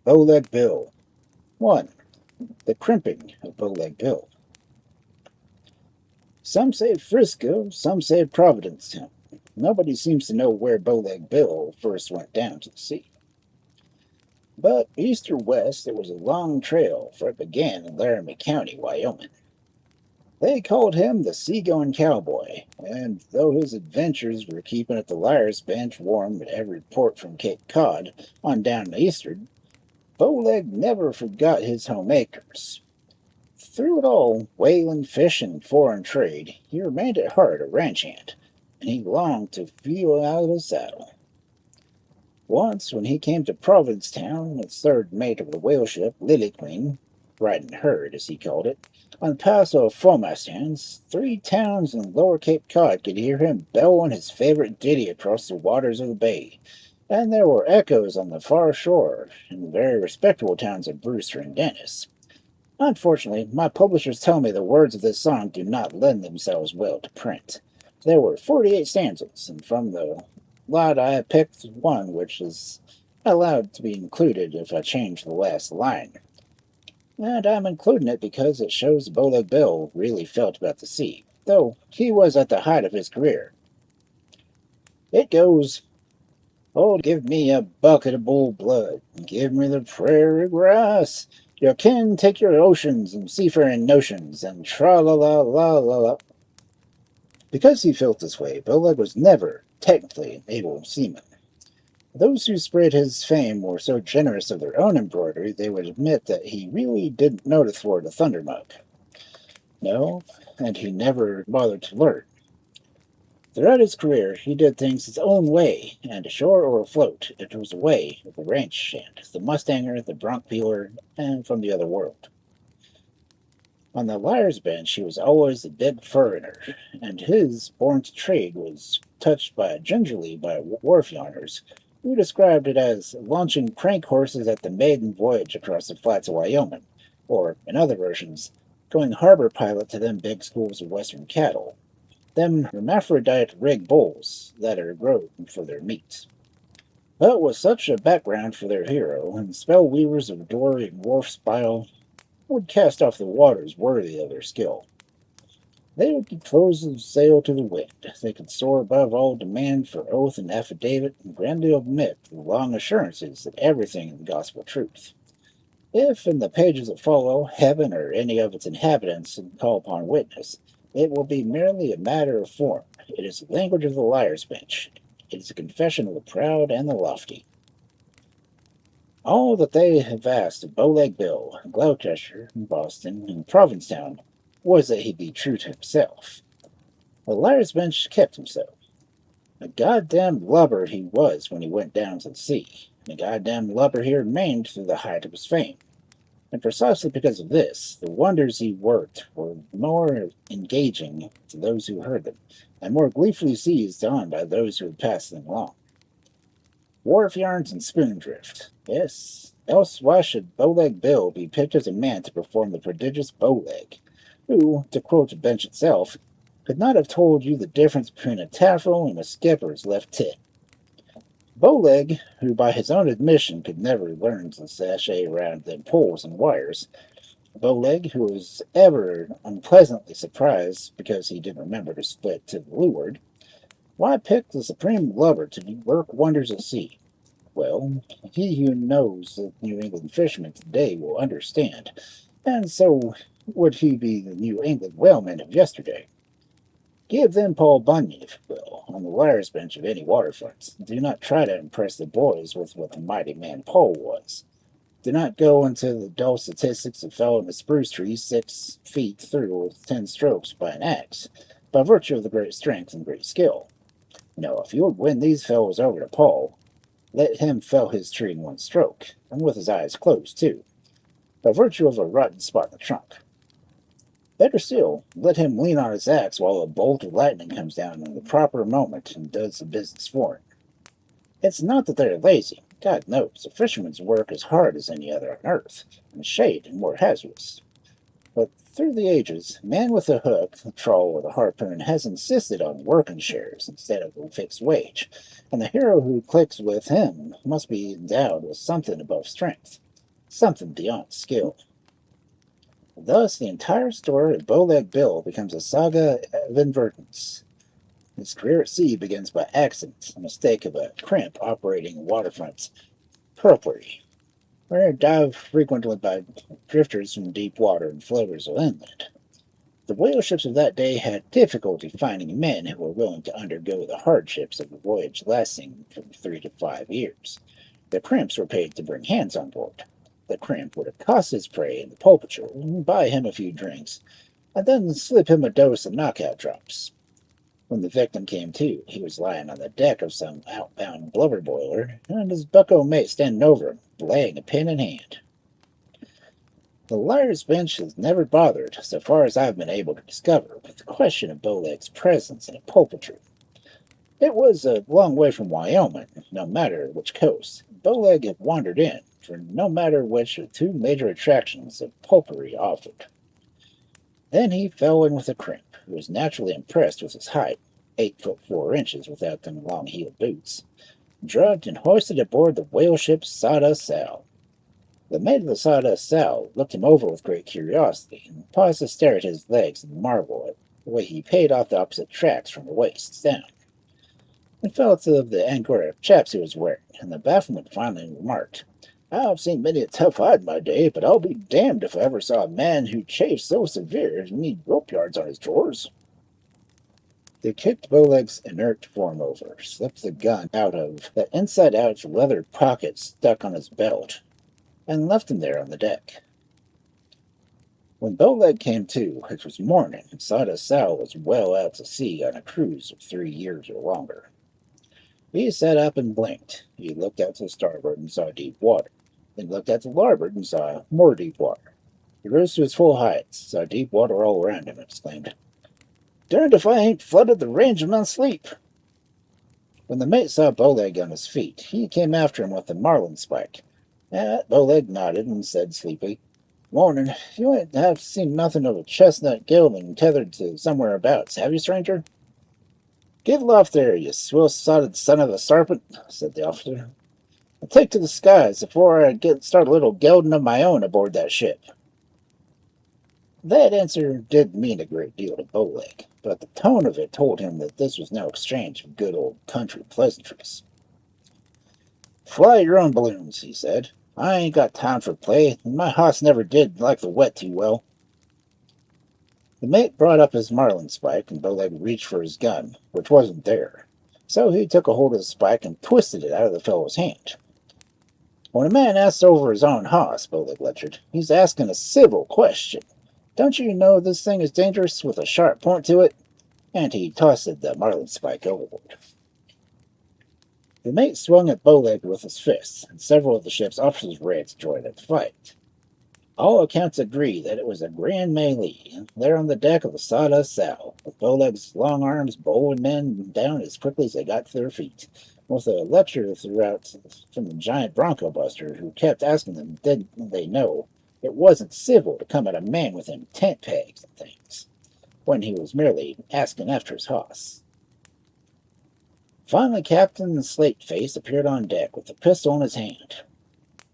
Bowleg Bill. 1. The Crimping of Bowleg Bill. Some say Frisco, some say Providencetown. Nobody seems to know where Bowleg Bill first went down to the sea. But east or west, there was a long trail, for it began in Laramie County, Wyoming. They called him the Seagoing Cowboy, and though his adventures were keeping at the Liar's Bench warm at every port from Cape Cod on down eastward, Bowleg never forgot his home acres. Through it all, whaling, fishing, and foreign trade, he remained at heart a ranch hand, and he longed to feel out of his saddle. Once, when he came to Provincetown, as third mate of the whale ship Lily Queen, riding herd, as he called it, on the pass of foremast hands, 3 towns in Lower Cape Cod could hear him bellowing his favorite ditty across the waters of the bay, and there were echoes on the far shore in the very respectable towns of Brewster and Dennis. Unfortunately, my publishers tell me the words of this song do not lend themselves well to print. There were 48 stanzas, and from the lot I picked one which is allowed to be included if I change the last line. And I'm including it because it shows Bowleg Bill really felt about the sea, though he was at the height of his career. It goes, "Oh, give me a bucket of bull blood, give me the prairie grass. Your kin take your oceans and seafaring notions, and tra-la-la-la-la-la." Because he felt this way, Bowleg was never technically an able seaman. Those who spread his fame were so generous of their own embroidery they would admit that he really didn't know to thwart a thundermug. No, and he never bothered to learn. Throughout his career, he did things his own way, and ashore or afloat, it was a way of the ranch hand, the mustanger, the bronc peeler, and from the other world. On the Liar's Bench, he was always a big furriner, and his born to trade was touched gingerly by wharf yarners, who described it as launching crank horses at the maiden voyage across the flats of Wyoming, or, in other versions, going harbor pilot to them big schools of western cattle, them hermaphrodite rig bulls that are grown for their meat. But with such a background for their hero, and spell weavers of dory and wharf spile would cast off the waters worthy of their skill. They would be closed as sail to the wind. They could soar above all demand for oath and affidavit, and grandly omit the long assurances that everything is gospel truth. If, in the pages that follow, heaven or any of its inhabitants call upon witness, it will be merely a matter of form. It is the language of the Liar's Bench. It is a confession of the proud and the lofty. All that they have asked of Bowleg Bill, Gloucester, Boston, and Provincetown was that he be true to himself. The Liar's Bench kept him so. A goddamn lubber he was when he went down to the sea, and a goddamn lubber he remained through the height of his fame. And precisely because of this, the wonders he worked were more engaging to those who heard them, and more gleefully seized on by those who had passed them along. Wharf yarns and spoondrift. Yes, else why should Bowleg Bill be picked as a man to perform the prodigious Bowleg, who, to quote the bench itself, could not have told you the difference between a taffrail and a skipper's left tit. Bowleg, who by his own admission could never learn to sashay around them poles and wires, Bowleg, who was ever unpleasantly surprised because he didn't remember to split to the leeward, why pick the supreme lubber to work wonders at sea? Well, he who knows the New England fishermen today will understand, and so would he be the New England whalemen of yesterday. Give them Paul Bunyan, if you will, on the Liar's Bench of any waterfront. Do not try to impress the boys with what the mighty man Paul was. Do not go into the dull statistics of felling a spruce tree 6 feet through with 10 strokes by an axe, by virtue of the great strength and great skill. No, if you would win these fellows over to Paul, let him fell his tree in 1 stroke, and with his eyes closed, too, by virtue of a rotten spot in the trunk. Better still, let him lean on his axe while a bolt of lightning comes down in the proper moment and does the business for him. It's not that they're lazy. God knows, a fisherman's work is hard as any other on earth, and shade and more hazardous. But through the ages, man with a hook, a trawl, or a harpoon has insisted on working shares instead of a fixed wage, and the hero who clicks with him must be endowed with something above strength. something beyond skill. Thus, the entire story of Bowleg Bill becomes a saga of inadvertence. His career at sea begins by accident, a mistake of a crimp operating waterfront purpley, where dive frequently by drifters from deep water and floaters of inland. The whale ships of that day had difficulty finding men who were willing to undergo the hardships of a voyage lasting from 3 to 5 years. The crimps were paid to bring hands on board. The crimp would accost his prey in the pulpitude and buy him a few drinks, and then slip him a dose of knockout drops. When the victim came to, he was lying on the deck of some outbound blubber boiler, and his bucko mate standing over him, laying a pen in hand. The liar's bench has never bothered, so far as I've been able to discover, with the question of Bowleg's presence in a pulpitude. It was a long way from Wyoming, no matter which coast. Bowleg had wandered in, for no matter which of two major attractions the pulpery offered. Then he fell in with a crimp, who was naturally impressed with his height, 8 foot 4 inches without them long-heeled boots, drugged and hoisted aboard the whale ship Sawdust Sal. The mate of the Sawdust Sal looked him over with great curiosity, and paused to stare at his legs and marvel at the way he paid off the opposite tracks from the waist down. It felt of the Angora chaps he was wearing, and the bafflement finally remarked, "I've seen many a tough hide in my day, but I'll be damned if I ever saw a man who chafed so severe as to need rope yards on his drawers." They kicked Bowleg's inert form over, slipped the gun out of the inside-out leather pocket stuck on his belt, and left him there on the deck. When Bowleg came to, it was morning, and Sawdust Sal was well out to sea on a cruise of 3 years or longer. He sat up and blinked. He looked out to starboard and saw deep water, then looked out to larboard and saw more deep water. He rose to his full height, saw deep water all around him, and exclaimed, "Darned if I ain't flooded the range in my sleep." When the mate saw Bowleg on his feet, he came after him with a marlin spike. Bowleg nodded and said sleepily, "Morning. You ain't have seen nothing of a chestnut gelding tethered to somewhere abouts, have you, stranger?" "Get aloft there, you swill-sotted son of a sarpent," said the officer. "I'll take to the skies before I start a little gelding of my own aboard that ship." That answer did mean a great deal to Bowleg, but the tone of it told him that this was no exchange of good old country pleasantries. "Fly your own balloons," he said. "I ain't got time for play, and my hoss never did like the wet too well." The mate brought up his marlin spike, and Bowleg reached for his gun, which wasn't there. So he took a hold of the spike and twisted it out of the fellow's hand. "When a man asks over his own hoss," Bowleg lectured, "he's asking a civil question. Don't you know this thing is dangerous with a sharp point to it?" And he tossed the marlin spike overboard. The mate swung at Bowleg with his fists, and several of the ship's officers ran to join in the fight. All accounts agree that it was a grand melee there on the deck of the Sawdust Sal, with Bowleg's long arms bowling men down as quickly as they got to their feet, with a lecture throughout from the giant bronco buster, who kept asking them did they know it wasn't civil to come at a man with them tent pegs and things, when he was merely asking after his hoss. Finally, Captain Slateface appeared on deck with a pistol in his hand.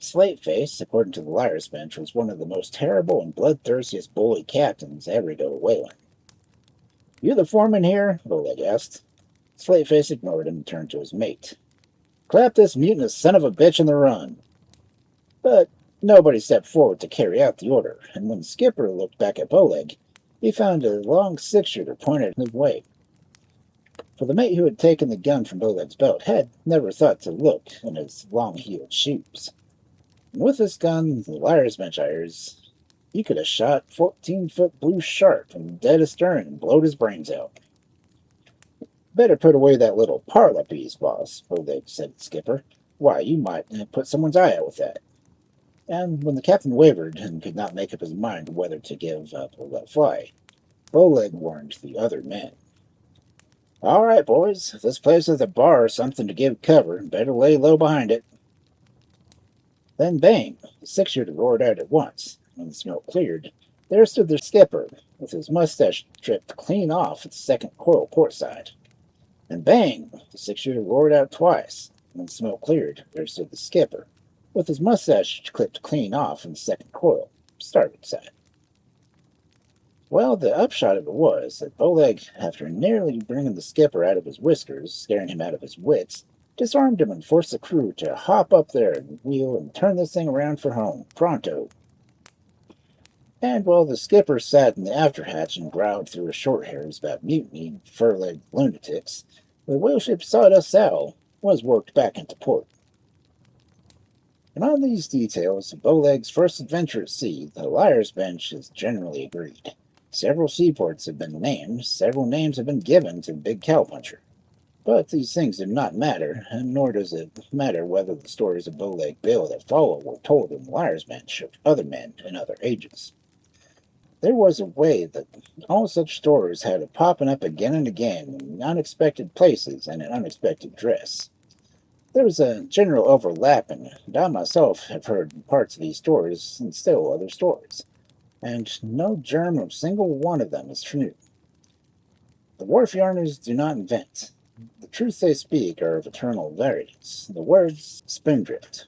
Slateface, according to the liar's bench, was one of the most terrible and bloodthirstiest bully captains ever to go whaling. "You the foreman here?" Bowleg asked. Slateface ignored him and turned to his mate. "Clap this mutinous son of a bitch in the run." But nobody stepped forward to carry out the order, and when the skipper looked back at Bowleg, he found a long six-shooter pointed his way. For the mate who had taken the gun from Bowleg's belt had never thought to look in his long-heeled shoes. And with this gun, the liar's bench hires, he could have shot 14-foot blue shark from dead astern and blowed his brains out. "Better put away that little parlor piece, boss," Bowleg said to the skipper. "Why, you might put someone's eye out with that." And when the captain wavered and could not make up his mind whether to give up or let fly, Bowleg warned the other men. "All right, boys, if this place is a bar or something to give cover, better lay low behind it." Then bang! The six-shooter roared out at once. When the smoke cleared, there stood the skipper, with his mustache stripped clean off at the second coil port side. And bang! The six-shooter roared out twice. When the smoke cleared, there stood the skipper, with his mustache clipped clean off in the second coil, starboard side. Well, the upshot of it was that Bowleg, after nearly bringing the skipper out of his whiskers, scaring him out of his wits, disarmed him and forced the crew to hop up there and wheel and turn this thing around for home, pronto. And while the skipper sat in the afterhatch and growled through his short hairs about mutiny and fur-legged lunatics, the whaleship Sawdust Sal was worked back into port. And on these details of Bowleg's first adventure at sea, the liar's bench is generally agreed. Several seaports have been named, several names have been given to the big cowpuncher. But these things do not matter, and nor does it matter whether the stories of Bowleg Bill that follow were told in the liar's bench of other men in other ages. There was a way that all such stories had of popping up again and again in unexpected places and in unexpected dress. There was a general overlapping, and I myself have heard parts of these stories and still other stories, and no germ of single one of them is true. The wharf yarners do not invent. The truths they speak are of eternal variance. The words spindrift.